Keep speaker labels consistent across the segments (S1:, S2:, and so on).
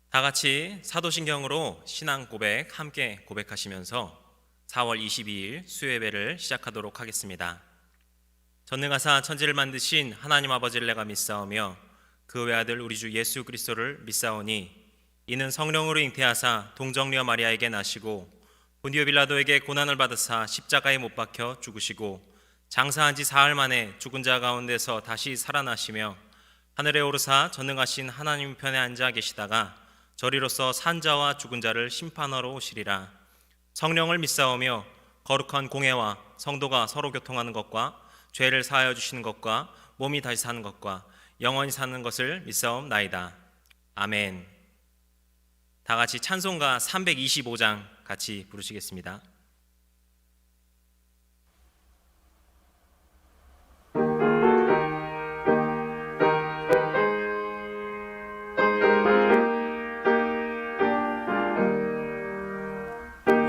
S1: 다 같이 사도신경으로 신앙 고백 함께 고백하시면서 4월 22일 수요예배를 시작하도록 하겠습니다. 전능하사 천지를 만드신 하나님 아버지를 내가 믿사오며 그 외아들 우리 주 예수 그리스도를 믿사오니 이는 성령으로 잉태하사 동정녀 마리아에게 나시고 본디오 빌라도에게 고난을 받으사 십자가에 못 박혀 죽으시고 장사한 지 사흘 만에 죽은 자 가운데서 다시 살아나시며 하늘에 오르사 전능하신 하나님 편에 앉아 계시다가 저리로서 산 자와 죽은 자를 심판하러 오시리라. 성령을 믿사오며 거룩한 공회와 성도가 서로 교통하는 것과 죄를 사하여 주시는 것과 몸이 다시 사는 것과 영원히 사는 것을 믿사옵나이다. 아멘. 다 같이 찬송가 325장 같이 부르시겠습니다.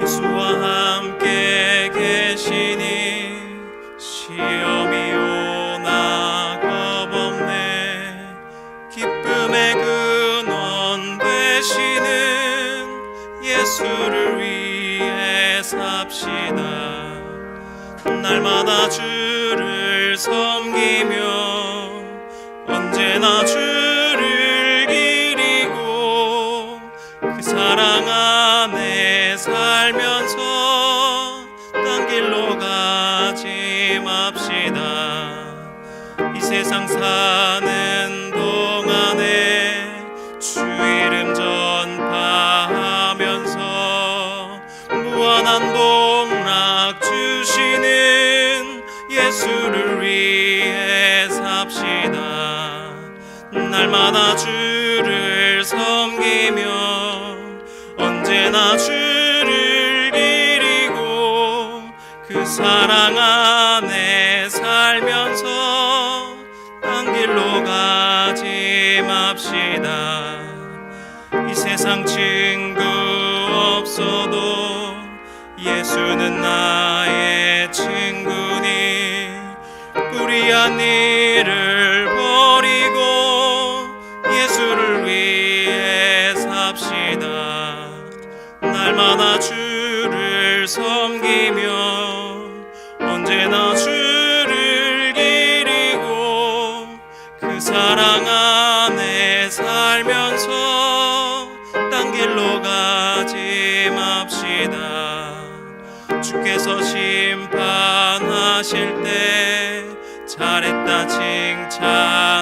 S1: 예수와 함께 계시니 시험이 오나 겁없네. 기쁨의 근원 되시는 예수를 위해 삽시다. 날마다 주를 섬기며 언제나 주를 기리고 그 사랑 안에 살면서 딴 길로 가지 맙시다. 이 세상 사는 동안에 주 이름 전파하면서 무한한 복락 주시는 예수를 위해 삽시다. 날마다 주를 섬기며 언제나 주를 기리고 그 사랑 안에 살면서 딴 길로 가지 맙시다. 이 세상 친구 없어도 예수는 나의 친구니 불의한 일을 버리고 예수를 위해 삽시다. 날마다 주를 섬기며 언제나 주를 기리고 그 사랑 안에 살면서 딴 길로 가지 맙시다. 주께서 심판하실 때 잘했다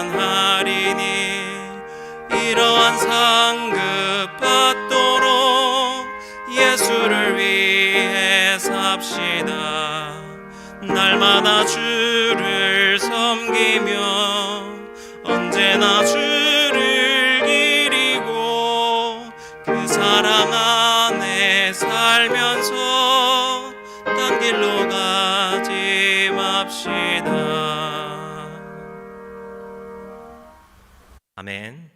S1: 칭찬하리니 이러한 상급 받도록 예수를 위해 삽시다. 날마다 주를 섬기며 언제나 주를 기리고 그 사랑 안에 살면서 딴 길로 가지 맙시다. 아멘.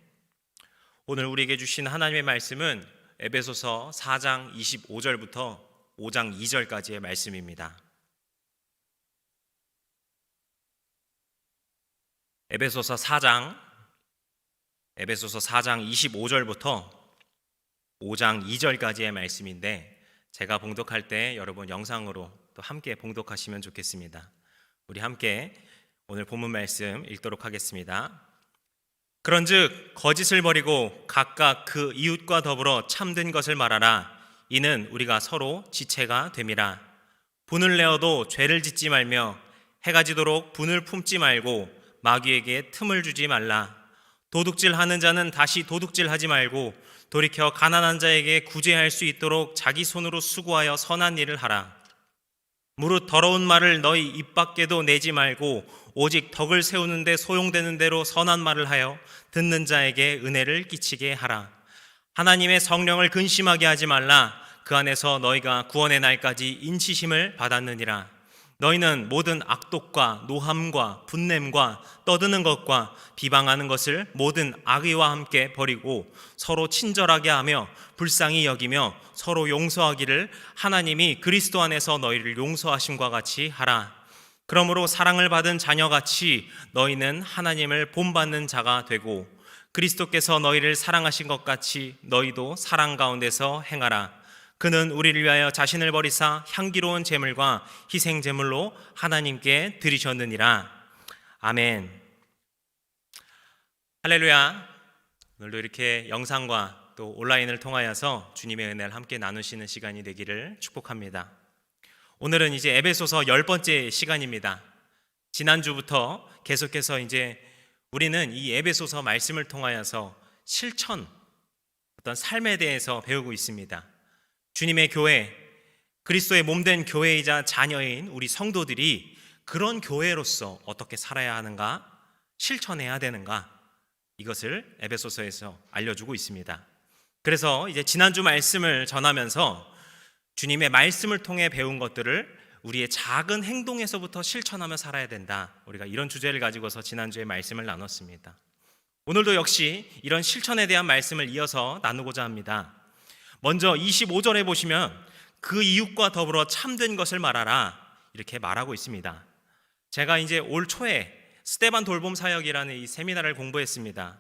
S1: 오늘 우리에게 주신 하나님의 말씀은 에베소서 4장 25절부터 5장 2절까지의 말씀입니다. 에베소서 4장 25절부터 5장 2절까지의 말씀인데 제가 봉독할 때 여러분 영상으로 또 함께 봉독하시면 좋겠습니다. 우리 함께 오늘 본문 말씀 읽도록 하겠습니다. 그런즉 거짓을 버리고 각각 그 이웃과 더불어 참된 것을 말하라. 이는 우리가 서로 지체가 됨이라. 분을 내어도 죄를 짓지 말며 해가 지도록 분을 품지 말고 마귀에게 틈을 주지 말라. 도둑질하는 자는 다시 도둑질하지 말고 돌이켜 가난한 자에게 구제할 수 있도록 자기 손으로 수고하여 선한 일을 하라. 무릇 더러운 말을 너희 입 밖에도 내지 말고 오직 덕을 세우는 데 소용되는 대로 선한 말을 하여 듣는 자에게 은혜를 끼치게 하라. 하나님의 성령을 근심하게 하지 말라. 그 안에서 너희가 구원의 날까지 인치심을 받았느니라. 너희는 모든 악독과 노함과 분냄과 떠드는 것과 비방하는 것을 모든 악의와 함께 버리고 서로 친절하게 하며 불쌍히 여기며 서로 용서하기를 하나님이 그리스도 안에서 너희를 용서하심과 같이 하라. 그러므로 사랑을 받은 자녀같이 너희는 하나님을 본받는 자가 되고 그리스도께서 너희를 사랑하신 것 같이 너희도 사랑 가운데서 행하라. 그는 우리를 위하여 자신을 버리사 향기로운 제물과 희생 제물로 하나님께 드리셨느니라. 아멘. 할렐루야. 오늘도 이렇게 영상과 또 온라인을 통하여서 주님의 은혜를 함께 나누시는 시간이 되기를 축복합니다. 오늘은 이제 에베소서 10번째 시간입니다. 지난주부터 계속해서 이제 우리는 이 에베소서 말씀을 통하여서 실천, 어떤 삶에 대해서 배우고 있습니다. 주님의 교회, 그리스도의 몸된 교회이자 자녀인 우리 성도들이 그런 교회로서 어떻게 살아야 하는가, 실천해야 되는가, 이것을 에베소서에서 알려주고 있습니다. 그래서 이제 지난주 말씀을 전하면서 주님의 말씀을 통해 배운 것들을 우리의 작은 행동에서부터 실천하며 살아야 된다. 우리가 이런 주제를 가지고서 지난주에 말씀을 나눴습니다. 오늘도 역시 이런 실천에 대한 말씀을 이어서 나누고자 합니다. 먼저 25절에 보시면 그 이웃과 더불어 참된 것을 말하라 이렇게 말하고 있습니다. 제가 이제 올 초에 스데반 돌봄 사역이라는 이 세미나를 공부했습니다.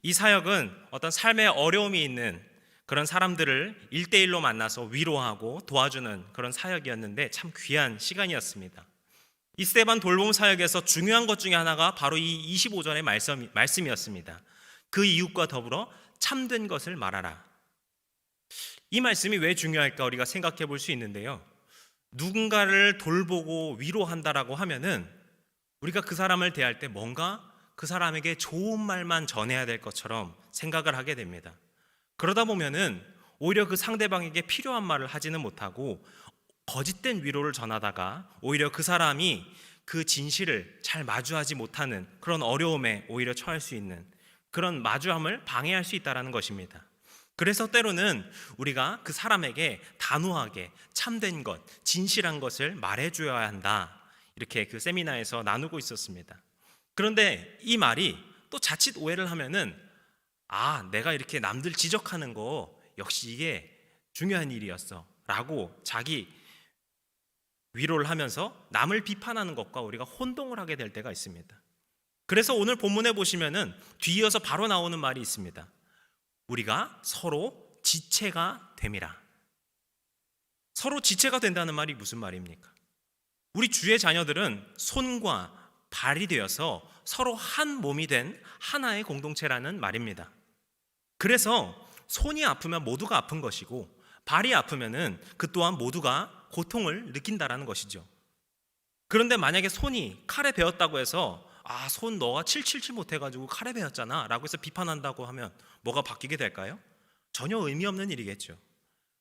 S1: 이 사역은 어떤 삶에 어려움이 있는 그런 사람들을 1대1로 만나서 위로하고 도와주는 그런 사역이었는데 참 귀한 시간이었습니다. 이 스데반 돌봄 사역에서 중요한 것 중에 하나가 바로 이 25절의 말씀이었습니다. 그 이웃과 더불어 참된 것을 말하라. 이 말씀이 왜 중요할까 우리가 생각해 볼 수 있는데요. 누군가를 돌보고 위로한다라고 하면은 우리가 그 사람을 대할 때 뭔가 그 사람에게 좋은 말만 전해야 될 것처럼 생각을 하게 됩니다. 그러다 보면은 오히려 그 상대방에게 필요한 말을 하지는 못하고 거짓된 위로를 전하다가 오히려 그 사람이 그 진실을 잘 마주하지 못하는 그런 어려움에 오히려 처할 수 있는 그런 마주함을 방해할 수 있다는 것입니다. 그래서 때로는 우리가 그 사람에게 단호하게 참된 것, 진실한 것을 말해줘야 한다. 이렇게 그 세미나에서 나누고 있었습니다. 그런데 이 말이 또 자칫 오해를 하면은 내가 이렇게 남들 지적하는 거 역시 이게 중요한 일이었어 라고 자기 위로를 하면서 남을 비판하는 것과 우리가 혼동을 하게 될 때가 있습니다. 그래서 오늘 본문에 보시면은 뒤이어서 바로 나오는 말이 있습니다. 우리가 서로 지체가 됨이라. 서로 지체가 된다는 말이 무슨 말입니까? 우리 주의 자녀들은 손과 발이 되어서 서로 한 몸이 된 하나의 공동체라는 말입니다. 그래서 손이 아프면 모두가 아픈 것이고 발이 아프면은 그 또한 모두가 고통을 느낀다라는 것이죠. 그런데 만약에 손이 칼에 베었다고 해서 손 너가 칠칠치 못해가지고 칼에 베었잖아 라고 해서 비판한다고 하면 뭐가 바뀌게 될까요? 전혀 의미 없는 일이겠죠.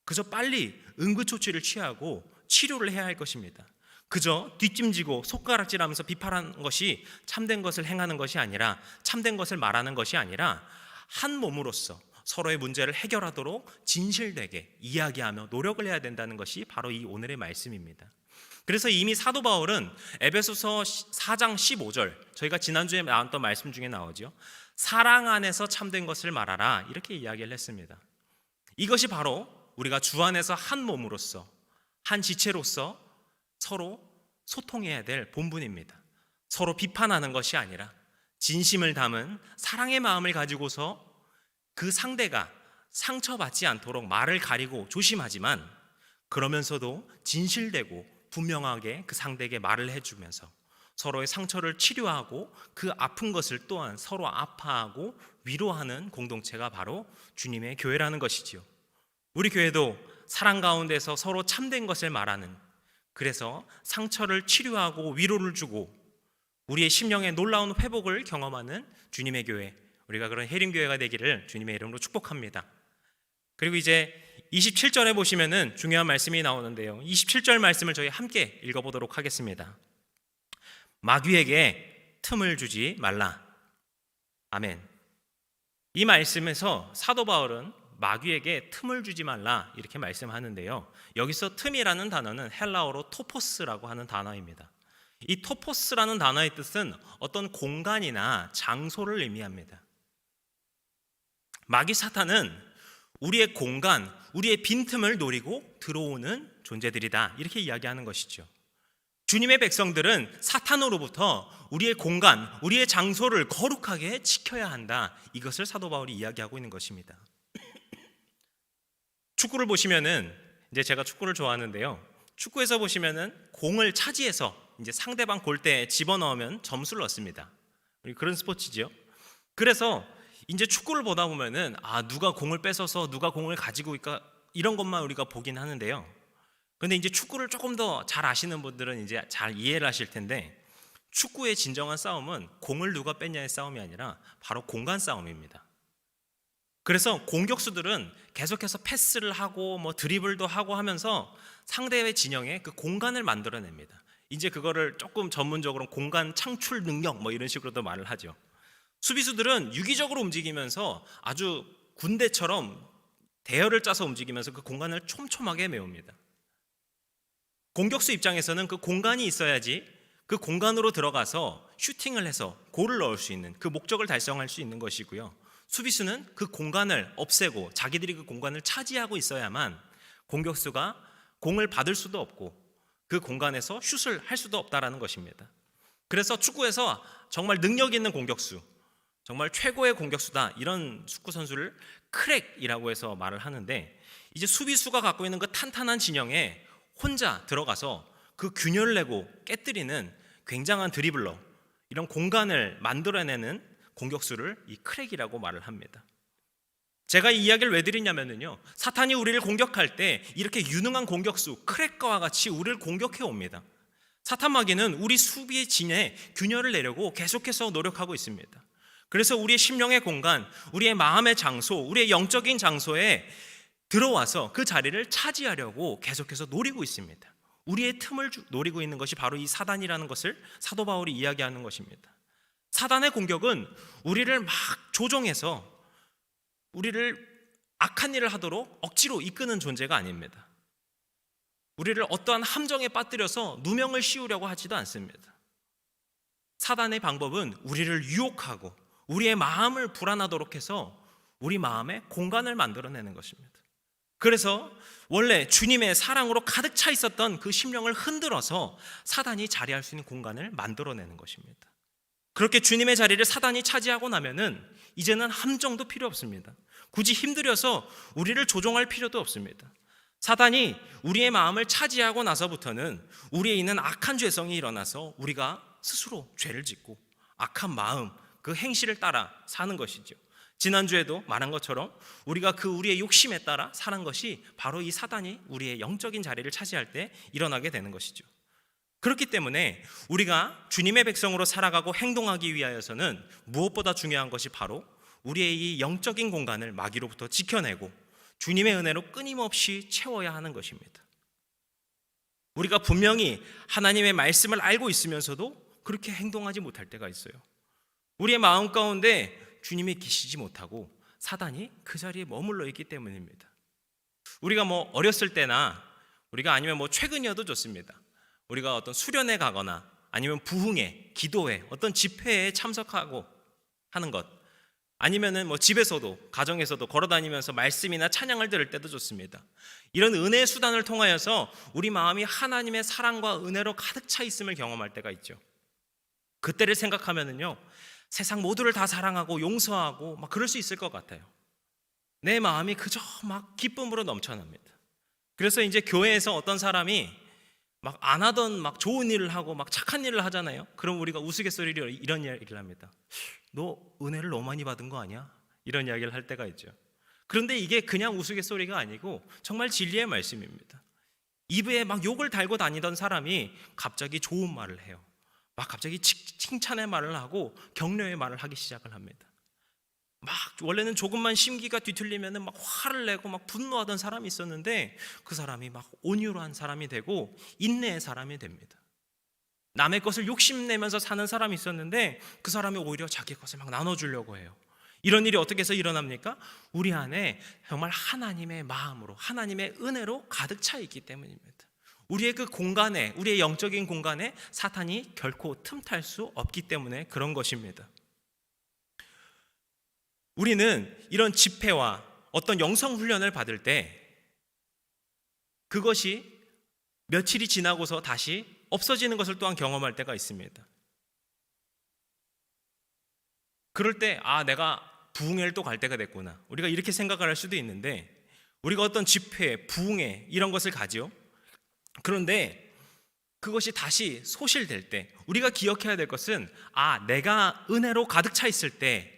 S1: 그저 빨리 응급조치를 취하고 치료를 해야 할 것입니다. 그저 뒷짐지고 손가락질하면서 비판하는 것이 참된 것을 행하는 것이 아니라 참된 것을 말하는 것이 아니라 한 몸으로서 서로의 문제를 해결하도록 진실되게 이야기하며 노력을 해야 된다는 것이 바로 이 오늘의 말씀입니다. 그래서 이미 사도 바울은 에베소서 4장 15절 저희가 지난주에 나왔던 말씀 중에 나오죠. 사랑 안에서 참된 것을 말하라 이렇게 이야기를 했습니다. 이것이 바로 우리가 주 안에서 한 몸으로서 한 지체로서 서로 소통해야 될 본분입니다. 서로 비판하는 것이 아니라 진심을 담은 사랑의 마음을 가지고서 그 상대가 상처받지 않도록 말을 가리고 조심하지만 그러면서도 진실되고 분명하게 그 상대에게 말을 해주면서 서로의 상처를 치료하고 그 아픈 것을 또한 서로 아파하고 위로하는 공동체가 바로 주님의 교회라는 것이지요. 우리 교회도 사랑 가운데서 서로 참된 것을 말하는, 그래서 상처를 치료하고 위로를 주고 우리의 심령의 놀라운 회복을 경험하는 주님의 교회, 우리가 그런 해림교회가 되기를 주님의 이름으로 축복합니다. 그리고 이제 27절에 보시면은 중요한 말씀이 나오는데요. 27절 말씀을 저희 함께 읽어보도록 하겠습니다. 마귀에게 틈을 주지 말라. 아멘. 이 말씀에서 사도 바울은 마귀에게 틈을 주지 말라 이렇게 말씀하는데요. 여기서 틈이라는 단어는 헬라어로 토포스라고 하는 단어입니다. 이 토포스라는 단어의 뜻은 어떤 공간이나 장소를 의미합니다. 마귀 사탄은 우리의 공간, 우리의 빈틈을 노리고 들어오는 존재들이다 이렇게 이야기하는 것이죠. 주님의 백성들은 사탄으로부터 우리의 공간, 우리의 장소를 거룩하게 지켜야 한다. 이것을 사도 바울이 이야기하고 있는 것입니다. 축구를 보시면은, 이제 제가 축구를 좋아하는데요, 축구에서 보시면은 공을 차지해서 이제 상대방 골대에 집어넣으면 점수를 얻습니다. 그런 스포츠죠. 그래서 이제 축구를 보다 보면은 누가 공을 뺏어서 누가 공을 가지고 있까, 이런 것만 우리가 보긴 하는데요. 그런데 이제 축구를 조금 더 잘 아시는 분들은 이제 잘 이해를 하실 텐데, 축구의 진정한 싸움은 공을 누가 뺐냐의 싸움이 아니라 바로 공간 싸움입니다. 그래서 공격수들은 계속해서 패스를 하고 뭐 드리블도 하고 하면서 상대의 진영에 그 공간을 만들어냅니다. 이제 그거를 조금 전문적으로 공간 창출 능력 뭐 이런 식으로도 말을 하죠. 수비수들은 유기적으로 움직이면서 아주 군대처럼 대열을 짜서 움직이면서 그 공간을 촘촘하게 메웁니다. 공격수 입장에서는 그 공간이 있어야지 그 공간으로 들어가서 슈팅을 해서 골을 넣을 수 있는, 그 목적을 달성할 수 있는 것이고요. 수비수는 그 공간을 없애고 자기들이 그 공간을 차지하고 있어야만 공격수가 공을 받을 수도 없고 그 공간에서 슛을 할 수도 없다라는 것입니다. 그래서 축구에서 정말 능력 있는 공격수, 정말 최고의 공격수다, 이런 축구 선수를 크랙이라고 해서 말을 하는데, 이제 수비수가 갖고 있는 그 탄탄한 진영에 혼자 들어가서 그 균열을 내고 깨뜨리는 굉장한 드리블러, 이런 공간을 만들어내는 공격수를 이 크랙이라고 말을 합니다. 제가 이 이야기를 왜 드리냐면요, 사탄이 우리를 공격할 때 이렇게 유능한 공격수 크랙과 같이 우리를 공격해 옵니다. 사탄 마귀는 우리 수비의 진에 균열을 내려고 계속해서 노력하고 있습니다. 그래서 우리의 심령의 공간, 우리의 마음의 장소, 우리의 영적인 장소에 들어와서 그 자리를 차지하려고 계속해서 노리고 있습니다. 우리의 틈을 노리고 있는 것이 바로 이 사단이라는 것을 사도 바울이 이야기하는 것입니다. 사단의 공격은 우리를 막 조종해서 우리를 악한 일을 하도록 억지로 이끄는 존재가 아닙니다. 우리를 어떠한 함정에 빠뜨려서 누명을 씌우려고 하지도 않습니다. 사단의 방법은 우리를 유혹하고 우리의 마음을 불안하도록 해서 우리 마음에 공간을 만들어내는 것입니다. 그래서 원래 주님의 사랑으로 가득 차 있었던 그 심령을 흔들어서 사단이 자리할 수 있는 공간을 만들어내는 것입니다. 그렇게 주님의 자리를 사단이 차지하고 나면은 이제는 함정도 필요 없습니다. 굳이 힘들여서 우리를 조종할 필요도 없습니다. 사단이 우리의 마음을 차지하고 나서부터는 우리에 있는 악한 죄성이 일어나서 우리가 스스로 죄를 짓고 악한 마음, 그 행실을 따라 사는 것이죠. 지난주에도 말한 것처럼 우리가 그 우리의 욕심에 따라 사는 것이 바로 이 사단이 우리의 영적인 자리를 차지할 때 일어나게 되는 것이죠. 그렇기 때문에 우리가 주님의 백성으로 살아가고 행동하기 위하여서는 무엇보다 중요한 것이 바로 우리의 이 영적인 공간을 마귀로부터 지켜내고 주님의 은혜로 끊임없이 채워야 하는 것입니다. 우리가 분명히 하나님의 말씀을 알고 있으면서도 그렇게 행동하지 못할 때가 있어요. 우리의 마음 가운데 주님이 계시지 못하고 사단이 그 자리에 머물러 있기 때문입니다. 우리가 뭐 어렸을 때나 우리가 아니면 뭐 최근이어도 좋습니다. 우리가 어떤 수련회 가거나 아니면 부흥회, 기도회, 어떤 집회에 참석하고 하는 것, 아니면은 뭐 집에서도 가정에서도 걸어다니면서 말씀이나 찬양을 들을 때도 좋습니다. 이런 은혜의 수단을 통하여서 우리 마음이 하나님의 사랑과 은혜로 가득 차 있음을 경험할 때가 있죠. 그때를 생각하면은요, 세상 모두를 다 사랑하고 용서하고 막 그럴 수 있을 것 같아요. 내 마음이 그저 막 기쁨으로 넘쳐납니다. 그래서 이제 교회에서 어떤 사람이 막 안 하던 막 좋은 일을 하고 막 착한 일을 하잖아요. 그럼 우리가 우스갯소리로 이런 이야기를 합니다. 너 은혜를 너무 많이 받은 거 아니야? 이런 이야기를 할 때가 있죠. 그런데 이게 그냥 우스갯소리가 아니고 정말 진리의 말씀입니다. 입에 막 욕을 달고 다니던 사람이 갑자기 좋은 말을 해요. 막 갑자기 칭찬의 말을 하고 격려의 말을 하기 시작을 합니다. 막 원래는 조금만 심기가 뒤틀리면은 막 화를 내고 막 분노하던 사람이 있었는데 그 사람이 막 온유한 사람이 되고 인내의 사람이 됩니다. 남의 것을 욕심내면서 사는 사람이 있었는데 그 사람이 오히려 자기 것을 막 나눠주려고 해요. 이런 일이 어떻게 해서 일어납니까? 우리 안에 정말 하나님의 마음으로, 하나님의 은혜로 가득 차 있기 때문입니다. 우리의 그 공간에, 우리의 영적인 공간에 사탄이 결코 틈탈 수 없기 때문에 그런 것입니다. 우리는 이런 집회와 어떤 영성 훈련을 받을 때 그것이 며칠이 지나고서 다시 없어지는 것을 또한 경험할 때가 있습니다. 그럴 때 내가 부흥회를 또 갈 때가 됐구나, 우리가 이렇게 생각을 할 수도 있는데, 우리가 어떤 집회, 부흥회 이런 것을 가지요. 그런데 그것이 다시 소실될 때 우리가 기억해야 될 것은 내가 은혜로 가득 차 있을 때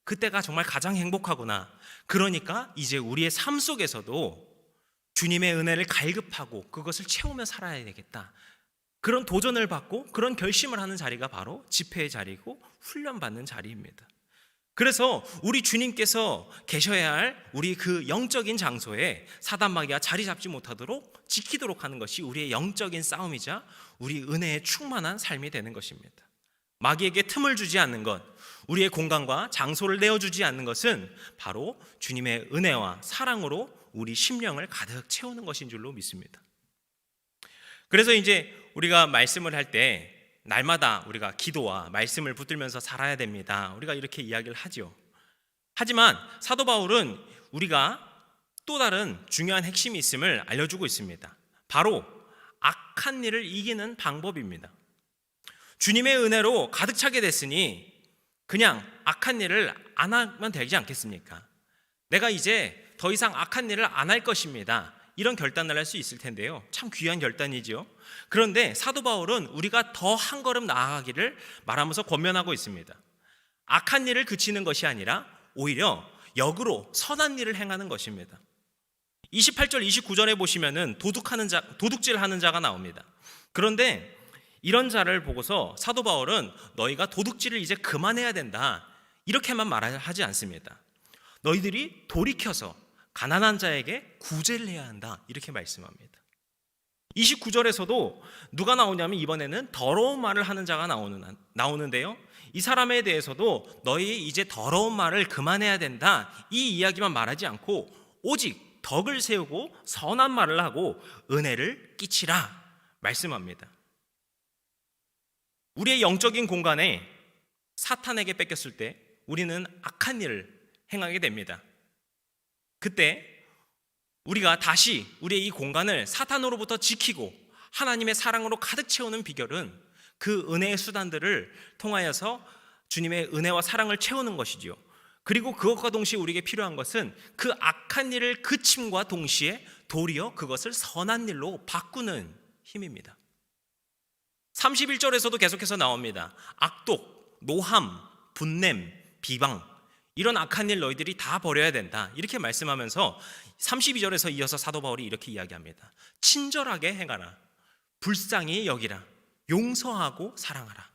S1: 그때가 정말 가장 행복하구나. 그러니까 이제 우리의 삶 속에서도 주님의 은혜를 갈급하고 그것을 채우며 살아야 되겠다. 그런 도전을 받고 그런 결심을 하는 자리가 바로 집회의 자리고 훈련받는 자리입니다. 그래서 우리 주님께서 계셔야 할 우리 그 영적인 장소에 사단마귀가 자리 잡지 못하도록 지키도록 하는 것이 우리의 영적인 싸움이자 우리 은혜에 충만한 삶이 되는 것입니다. 마귀에게 틈을 주지 않는 것, 우리의 공간과 장소를 내어주지 않는 것은 바로 주님의 은혜와 사랑으로 우리 심령을 가득 채우는 것인 줄로 믿습니다. 그래서 이제 우리가 말씀을 할 때 날마다 우리가 기도와 말씀을 붙들면서 살아야 됩니다. 우리가 이렇게 이야기를 하죠. 하지만 사도 바울은 우리가 또 다른 중요한 핵심이 있음을 알려주고 있습니다. 바로 악한 일을 이기는 방법입니다. 주님의 은혜로 가득 차게 됐으니 그냥 악한 일을 안 하면 되지 않겠습니까? 내가 이제 더 이상 악한 일을 안 할 것입니다. 이런 결단을 할 수 있을 텐데요. 참 귀한 결단이지요. 그런데 사도 바울은 우리가 더 한 걸음 나아가기를 말하면서 권면하고 있습니다. 악한 일을 그치는 것이 아니라 오히려 역으로 선한 일을 행하는 것입니다. 28절 29절에 보시면은 도둑질하는 자가 나옵니다. 그런데 이런 자를 보고서 사도 바울은 너희가 도둑질을 이제 그만해야 된다, 이렇게만 말하지 않습니다. 너희들이 돌이켜서 가난한 자에게 구제를 해야 한다, 이렇게 말씀합니다. 29절에서도 누가 나오냐면 이번에는 더러운 말을 하는 자가 나오는데요. 이 사람에 대해서도 너희 이제 더러운 말을 그만해야 된다, 이 이야기만 말하지 않고 오직 덕을 세우고 선한 말을 하고 은혜를 끼치라 말씀합니다. 우리의 영적인 공간에 사탄에게 뺏겼을 때 우리는 악한 일을 행하게 됩니다. 그때 우리가 다시 우리의 이 공간을 사탄으로부터 지키고 하나님의 사랑으로 가득 채우는 비결은 그 은혜의 수단들을 통하여서 주님의 은혜와 사랑을 채우는 것이지요. 그리고 그것과 동시에 우리에게 필요한 것은 그 악한 일을 그침과 동시에 도리어 그것을 선한 일로 바꾸는 힘입니다. 31절에서도 계속해서 나옵니다. 악독, 노함, 분냄, 비방, 이런 악한 일 너희들이 다 버려야 된다, 이렇게 말씀하면서 32절에서 이어서 사도 바울이 이렇게 이야기합니다. 친절하게 행하라, 불쌍히 여기라, 용서하고 사랑하라.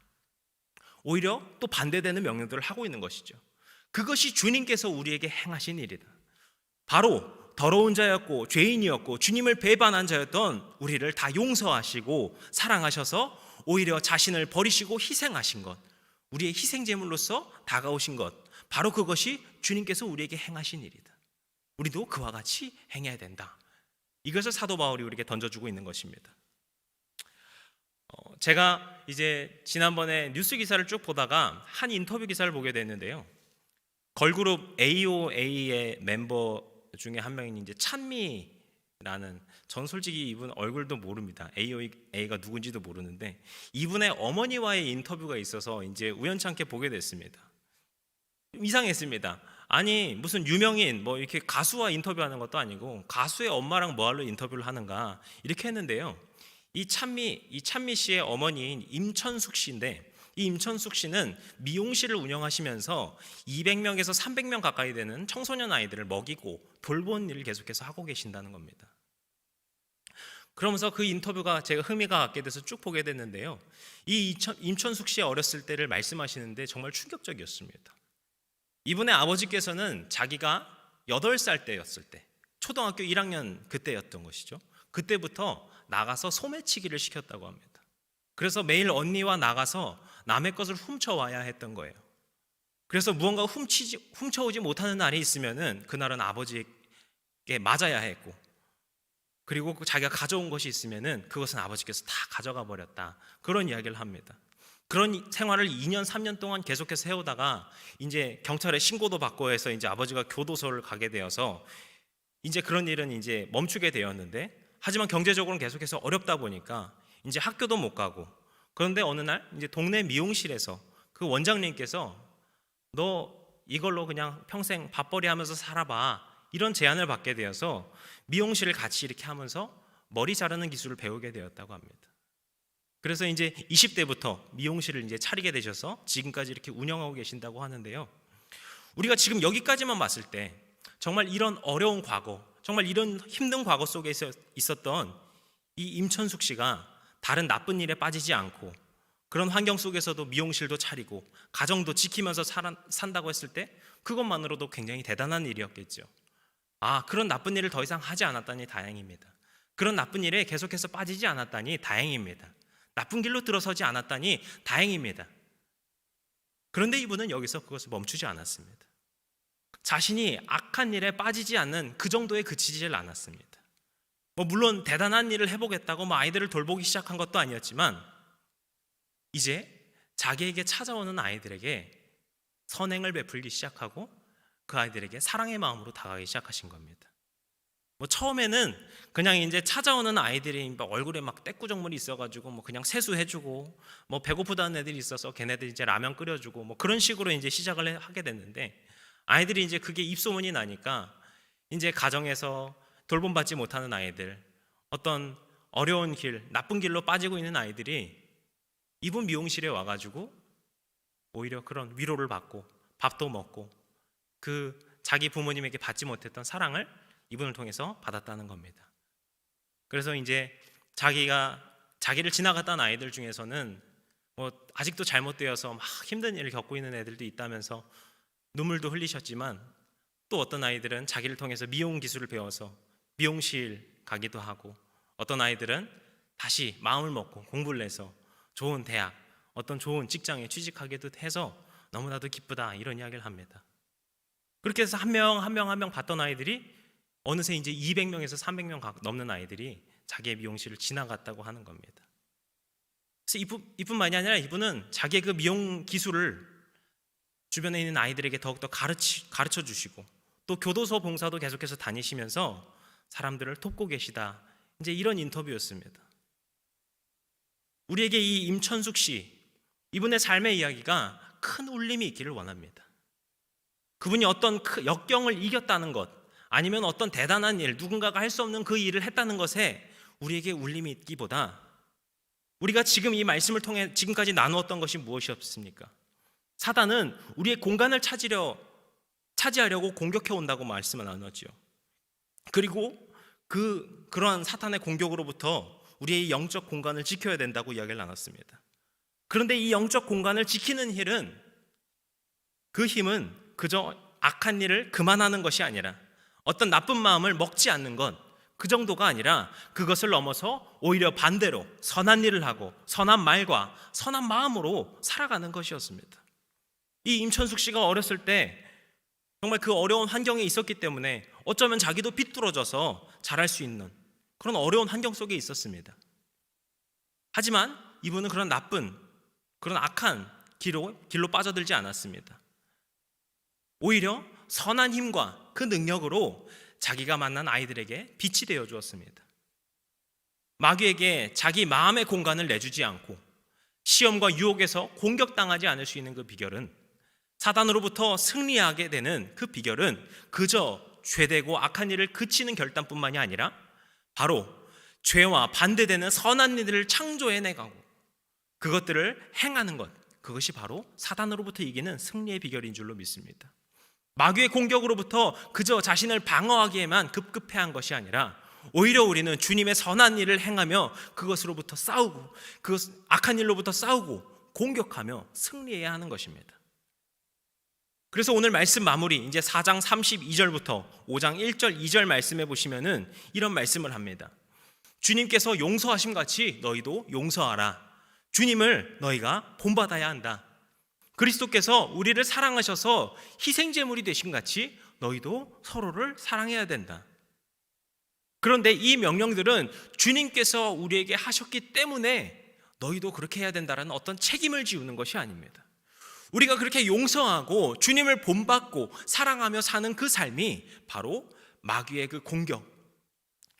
S1: 오히려 또 반대되는 명령들을 하고 있는 것이죠. 그것이 주님께서 우리에게 행하신 일이다. 바로 더러운 자였고 죄인이었고 주님을 배반한 자였던 우리를 다 용서하시고 사랑하셔서 오히려 자신을 버리시고 희생하신 것, 우리의 희생제물로서 다가오신 것, 바로 그것이 주님께서 우리에게 행하신 일이다. 우리도 그와 같이 행해야 된다. 이것을 사도 바울이 우리에게 던져주고 있는 것입니다. 제가 이제 지난번에 뉴스 기사를 쭉 보다가 한 인터뷰 기사를 보게 됐는데요. 걸그룹 AOA의 멤버 중에 한 명인 이제 찬미라는, 전 솔직히 이분 얼굴도 모릅니다. AOA가 누군지도 모르는데 이분의 어머니와의 인터뷰가 있어서 이제 우연찮게 보게 됐습니다. 이상했습니다. 아니 무슨 유명인 뭐 이렇게 가수와 인터뷰하는 것도 아니고 가수의 엄마랑 뭐하러 인터뷰를 하는가, 이렇게 했는데요. 이 찬미 씨의 어머니인 임천숙 씨인데, 이 임천숙 씨는 미용실을 운영하시면서 200명에서 300명 가까이 되는 청소년 아이들을 먹이고 돌보는 일을 계속해서 하고 계신다는 겁니다. 그러면서 그 인터뷰가 제가 흥미가 갖게 돼서 쭉 보게 됐는데요. 이 임천숙 씨의 어렸을 때를 말씀하시는데 정말 충격적이었습니다. 이분의 아버지께서는 자기가 8살 때였을 때, 초등학교 1학년 그때였던 것이죠. 그때부터 나가서 소매치기를 시켰다고 합니다. 그래서 매일 언니와 나가서 남의 것을 훔쳐와야 했던 거예요. 그래서 무언가 훔쳐오지 못하는 날이 있으면은 그날은 아버지에게 맞아야 했고, 그리고 자기가 가져온 것이 있으면은 그것은 아버지께서 다 가져가 버렸다, 그런 이야기를 합니다. 그런 생활을 2년 3년 동안 계속해서 해오다가 이제 경찰에 신고도 받고 해서 이제 아버지가 교도소를 가게 되어서 이제 그런 일은 이제 멈추게 되었는데, 하지만 경제적으로는 계속해서 어렵다 보니까 이제 학교도 못 가고, 그런데 어느 날 이제 동네 미용실에서 그 원장님께서 너 이걸로 그냥 평생 밥벌이 하면서 살아봐, 이런 제안을 받게 되어서 미용실을 같이 이렇게 하면서 머리 자르는 기술을 배우게 되었다고 합니다. 그래서 이제 20대부터 미용실을 이제 차리게 되셔서 지금까지 이렇게 운영하고 계신다고 하는데요. 우리가 지금 여기까지만 봤을 때 정말 이런 어려운 과거, 정말 이런 힘든 과거 속에 있었던 이 임천숙 씨가 다른 나쁜 일에 빠지지 않고 그런 환경 속에서도 미용실도 차리고 가정도 지키면서 산다고 했을 때 그것만으로도 굉장히 대단한 일이었겠죠. 그런 나쁜 일을 더 이상 하지 않았다니 다행입니다. 그런 나쁜 일에 계속해서 빠지지 않았다니 다행입니다. 나쁜 길로 들어서지 않았다니 다행입니다. 그런데 이분은 여기서 그것을 멈추지 않았습니다. 자신이 악한 일에 빠지지 않는 그 정도에 그치질 않았습니다. 물론 대단한 일을 해보겠다고 아이들을 돌보기 시작한 것도 아니었지만 이제 자기에게 찾아오는 아이들에게 선행을 베풀기 시작하고 그 아이들에게 사랑의 마음으로 다가가기 시작하신 겁니다. 처음에는 그냥 이제 찾아오는 아이들이 얼굴에 떼꾸정물이 있어가지고 그냥 세수해주고 배고프다는 애들이 있어서 걔네들 이제 라면 끓여주고 그런 식으로 이제 시작을 하게 됐는데, 아이들이 이제 그게 입소문이 나니까 이제 가정에서 돌봄받지 못하는 아이들, 어떤 어려운 길, 나쁜 길로 빠지고 있는 아이들이 이분 미용실에 와가지고 오히려 그런 위로를 받고 밥도 먹고 그 자기 부모님에게 받지 못했던 사랑을 이분을 통해서 받았다는 겁니다. 그래서 이제 자기를 지나갔던 아이들 중에서는 아직도 잘못되어서 막 힘든 일을 겪고 있는 애들도 있다면서 눈물도 흘리셨지만, 또 어떤 아이들은 자기를 통해서 미용 기술을 배워서 미용실 가기도 하고, 어떤 아이들은 다시 마음을 먹고 공부를 해서 좋은 대학, 어떤 좋은 직장에 취직하기도 해서 너무나도 기쁘다, 이런 이야기를 합니다. 그렇게 해서 한 명 봤던 아이들이 어느새 이제 200명에서 300명 넘는 아이들이 자기의 미용실을 지나갔다고 하는 겁니다. 그래서 이뿐만이 아니라 이분은 자기의 그 미용 기술을 주변에 있는 아이들에게 더욱더 가르쳐 주시고, 또 교도소 봉사도 계속해서 다니시면서 사람들을 돕고 계시다, 이제 이런 인터뷰였습니다. 우리에게 이 임천숙 씨, 이분의 삶의 이야기가 큰 울림이 있기를 원합니다. 그분이 어떤 역경을 이겼다는 것, 아니면 어떤 대단한 일, 누군가가 할 수 없는 그 일을 했다는 것에 우리에게 울림이 있기보다, 우리가 지금 이 말씀을 통해 지금까지 나누었던 것이 무엇이었습니까? 사단은 우리의 공간을 차지하려고 공격해 온다고 말씀을 나눴죠. 그리고 그러한 사탄의 공격으로부터 우리의 영적 공간을 지켜야 된다고 이야기를 나눴습니다. 그런데 이 영적 공간을 지키는 그 힘은 그저 악한 일을 그만하는 것이 아니라, 어떤 나쁜 마음을 먹지 않는 것, 그 정도가 아니라 그것을 넘어서 오히려 반대로 선한 일을 하고 선한 말과 선한 마음으로 살아가는 것이었습니다. 이 임천숙 씨가 어렸을 때 정말 그 어려운 환경에 있었기 때문에 어쩌면 자기도 비뚤어져서 자랄 수 있는 그런 어려운 환경 속에 있었습니다. 하지만 이분은 그런 악한 길로 빠져들지 않았습니다. 오히려 선한 힘과 그 능력으로 자기가 만난 아이들에게 빛이 되어 주었습니다. 마귀에게 자기 마음의 공간을 내주지 않고 시험과 유혹에서 공격당하지 않을 수 있는 그 비결은, 사단으로부터 승리하게 되는 그 비결은 그저 죄되고 악한 일을 그치는 결단뿐만이 아니라 바로 죄와 반대되는 선한 일들을 창조해내가고 그것들을 행하는 것, 그것이 바로 사단으로부터 이기는 승리의 비결인 줄로 믿습니다. 마귀의 공격으로부터 그저 자신을 방어하기에만 급급해한 것이 아니라 오히려 우리는 주님의 선한 일을 행하며 그것으로부터 싸우고, 그 악한 일로부터 싸우고 공격하며 승리해야 하는 것입니다. 그래서 오늘 말씀 마무리, 이제 4장 32절부터 5장 1절 2절 말씀해 보시면은 이런 말씀을 합니다. 주님께서 용서하심 같이 너희도 용서하라. 주님을 너희가 본받아야 한다. 그리스도께서 우리를 사랑하셔서 희생제물이 되심 같이 너희도 서로를 사랑해야 된다. 그런데 이 명령들은 주님께서 우리에게 하셨기 때문에 너희도 그렇게 해야 된다는 어떤 책임을 지우는 것이 아닙니다. 우리가 그렇게 용서하고 주님을 본받고 사랑하며 사는 그 삶이 바로 마귀의 그 공격,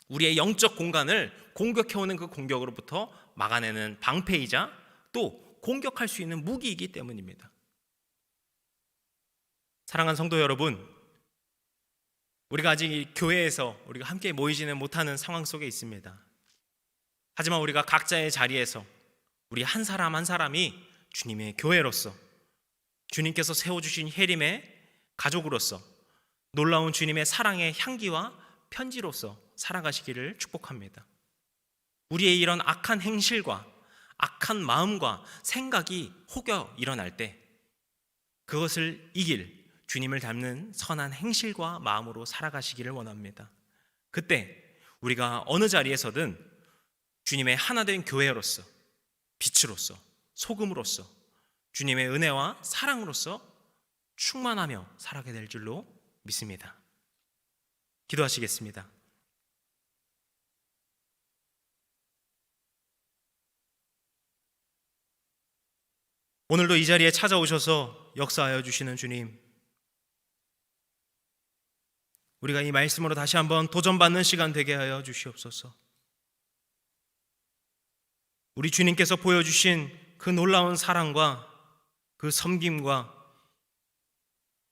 S1: 우리의 영적 공간을 공격해오는 그 공격으로부터 막아내는 방패이자 또 공격할 수 있는 무기이기 때문입니다. 사랑하는 성도 여러분, 우리가 아직 이 교회에서 우리가 함께 모이지는 못하는 상황 속에 있습니다. 하지만 우리가 각자의 자리에서 우리 한 사람 한 사람이 주님의 교회로서, 주님께서 세워주신 혜림의 가족으로서, 놀라운 주님의 사랑의 향기와 편지로서 살아가시기를 축복합니다. 우리의 이런 악한 행실과 악한 마음과 생각이 혹여 일어날 때 그것을 이길 주님을 닮는 선한 행실과 마음으로 살아가시기를 원합니다. 그때 우리가 어느 자리에서든 주님의 하나된 교회로서, 빛으로서, 소금으로서, 주님의 은혜와 사랑으로서 충만하며 살아가게 될 줄로 믿습니다. 기도하시겠습니다. 오늘도 이 자리에 찾아오셔서 역사하여 주시는 주님, 우리가 이 말씀으로 다시 한번 도전받는 시간 되게 하여 주시옵소서. 우리 주님께서 보여주신 그 놀라운 사랑과 그 섬김과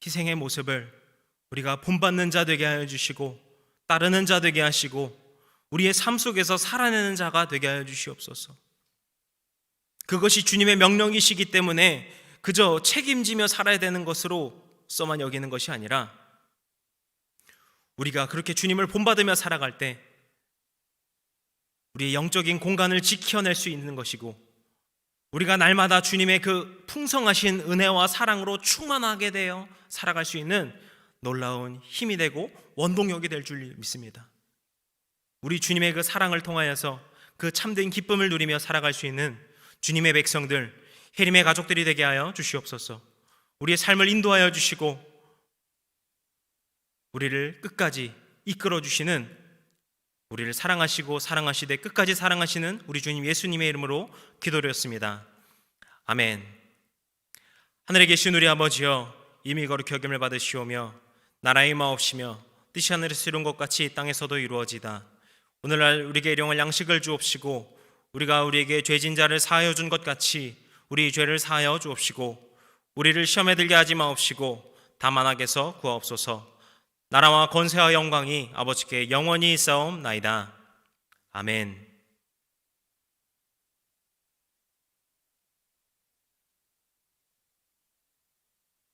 S1: 희생의 모습을 우리가 본받는 자 되게 하여 주시고 따르는 자 되게 하시고 우리의 삶 속에서 살아내는 자가 되게 하여 주시옵소서. 그것이 주님의 명령이시기 때문에 그저 책임지며 살아야 되는 것으로서만 여기는 것이 아니라 우리가 그렇게 주님을 본받으며 살아갈 때 우리의 영적인 공간을 지켜낼 수 있는 것이고 우리가 날마다 주님의 그 풍성하신 은혜와 사랑으로 충만하게 되어 살아갈 수 있는 놀라운 힘이 되고 원동력이 될 줄 믿습니다. 우리 주님의 그 사랑을 통하여서 그 참된 기쁨을 누리며 살아갈 수 있는 주님의 백성들, 혜림의 가족들이 되게 하여 주시옵소서. 우리의 삶을 인도하여 주시고 우리를 끝까지 이끌어 주시는, 우리를 사랑하시고 사랑하시되 끝까지 사랑하시는 우리 주님 예수님의 이름으로 기도드렸습니다. 아멘. 하늘에 계신 우리 아버지여, 이미 거룩히 여김을 받으시오며 나라의 마옵시며 뜻이 하늘에서 이룬 것 같이 이 땅에서도 이루어지다. 오늘날 우리에게 일용할 양식을 주옵시고 우리가 우리에게 죄진 자를 사하여 준 것 같이 우리 죄를 사하여 주옵시고 우리를 시험에 들게 하지 마옵시고 다만 악에서 구하옵소서. 나라와 권세와 영광이 아버지께 영원히 있사옵나이다. 아멘.